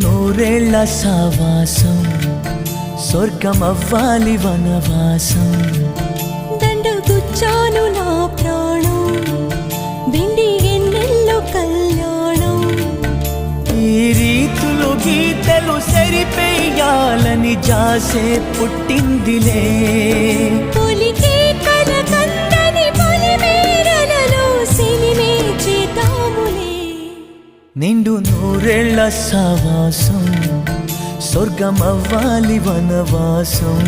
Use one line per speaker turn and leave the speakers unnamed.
నూరేళ్ల సావాసం స్వర్గమవ్వాలి వనవాసం
దండగుచ్చాను నా ప్రాణం వెండి ఎన్నెల్లో కళ్యాణం
ఈ రీతులు గీతలు సరిపేయాలని జాసే పుట్టిందిలే
పొలికే కలకందని పొలిమేరలలో సినిమే చేద్దాములే
నిండు నూరేళ్ల సావాసం స్వర్గమవ్వాలి వనవాసం